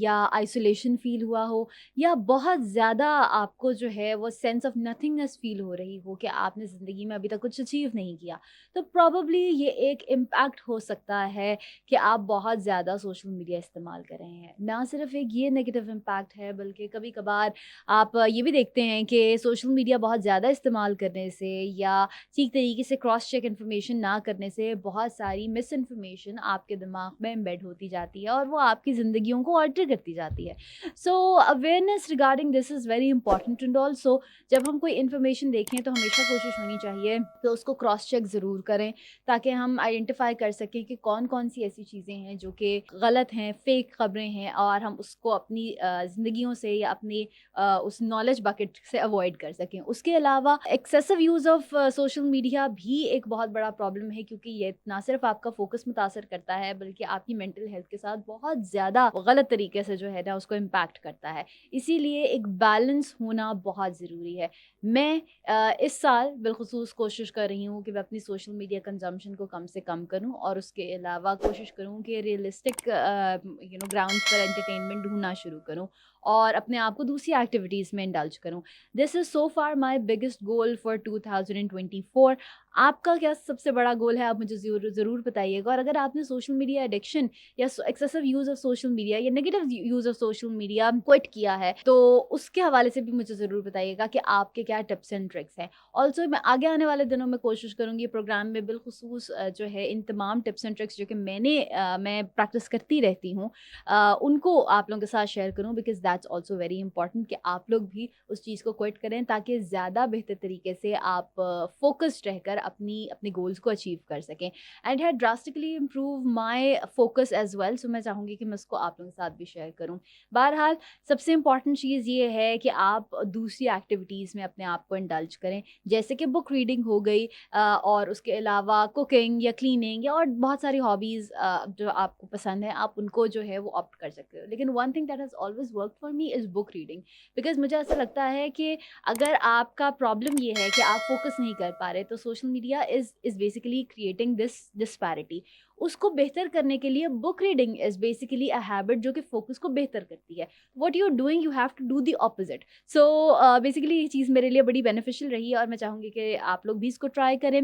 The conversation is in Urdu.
یا آئسولیشن فیل ہوا ہو، یا بہت زیادہ آپ کو جو ہے وہ سینس آف نتھنگنیس فیل ہو رہی ہو کہ آپ نے زندگی میں ابھی تک کچھ اچیو نہیں کیا، تو پروبیبلی یہ ایک امپیکٹ ہو سکتا ہے کہ آپ بہت زیادہ سوشل میڈیا استعمال کر رہے ہیں۔ نہ صرف ایک یہ نیگیٹو امپیکٹ ہے، بلکہ کبھی کبھار آپ یہ بھی دیکھتے ہیں کہ سوشل میڈیا بہت زیادہ استعمال کرنے سے یا ٹھیک طریقے سے کراس چیک انفارمیشن نہ کرنے سے بہت ساری مس انفارمیشن آپ کے دماغ میں امبیڈ ہوتی جاتی ہے اور وہ آپ کی زندگیوں کو آلٹر کرتی جاتی ہے۔ So awareness regarding this is very important, and also جب ہم کوئی انفارمیشن دیکھیں تو ہمیشہ کوشش ہونی چاہیے کہ اس کو کراس چیک ضرور کریں، تاکہ ہم آئیڈینٹیفائی کر سکیں کہ کون کون سی ایسی چیزیں ہیں جو کہ غلط ہیں، فیک خبریں ہیں، اور ہم اس کو اپنی زندگیوں سے یا اپنی اس نالج بکٹ سے اوائڈ کر سکیں۔ اس کے علاوہ excessive use of social media بھی ایک بہت بڑا پرابلم ہے، کیونکہ یہ نہ صرف آپ کا فوکس متاثر کرتا ہے بلکہ آپ کی مینٹل ہیلتھ کے ساتھ بہت زیادہ غلط طریقے سے جو ہے نا اس کو امپیکٹ کرتا ہے۔ اسی لیے ایک بیلنس ہونا بہت ضروری ہے۔ میں اس سال بالخصوص کوشش کر رہی ہوں کہ میں اپنی سوشل میڈیا کنزمپشن کو کم سے کم کروں، اور اس کے علاوہ کوشش کروں کہ ریئلسٹک گراؤنڈس پر انٹرٹینمنٹ ڈھونڈنا شروع کروں اور اپنے آپ کو دوسری ایکٹیویٹیز میں انڈلج کروں۔ This is so for my biggest goal for 2024۔ آپ کا کیا سب سے بڑا گول ہے؟ آپ مجھے ضرور بتائیے گا، اور اگر آپ نے سوشل میڈیا ایڈکشن یا excessive use of social media یا negative use of social media quit کیا ہے تو اس کے حوالے سے بھی مجھے ضرور بتائیے گا کہ آپ کے کیا ٹپس اینڈ ٹرکس ہیں۔ آلسو میں آگے آنے والے دنوں میں کوشش کروں گی پروگرام میں بالخصوص جو ہے ان تمام ٹپس اینڈ ٹرکس جو کہ میں پریکٹس کرتی رہتی ہوں ان کو آپ لوگوں کے ساتھ شیئر کروں، because that's also very important کہ آپ لوگ بھی اس چیز کو کوئٹ کریں تاکہ زیادہ بہتر طریقے سے آپ فوکسڈ رہ کر اپنے گولز کو اچیو کر سکیں۔ And had drastically improve my focus as well, so میں چاہوں گی کہ میں اس کو آپ لوگوں کے ساتھ بھی شیئر کروں۔ بہرحال سب سے امپورٹنٹ چیز یہ ہے کہ آپ دوسری ایکٹیویٹیز میں اپنے آپ کو انڈلج کریں، جیسے کہ بک ریڈنگ ہو گئی، اور اس کے علاوہ کوکنگ یا کلیننگ یا اور بہت ساری ہابیز جو آپ کو پسند ہیں، آپ ان کو جو ہے وہ آپٹ کر سکتے ہو۔ لیکن one thing that has always work for me is book reading, because مجھے ایسا لگتا ہے کہ اگر آپ کا پرابلم یہ ہے کہ آپ فوکس نہیں کر پا رہے، تو social media is basically creating this disparity. اس کو بہتر کرنے کے لیے book reading is basically a habit جو کہ فوکس کو بہتر کرتی ہے۔ What you are doing you have to do the opposite. So basically یہ چیز میرے لیے بڑی بینیفیشیل رہی ہے، اور میں چاہوں گی کہ آپ لوگ بھی اس کو ٹرائی کریں۔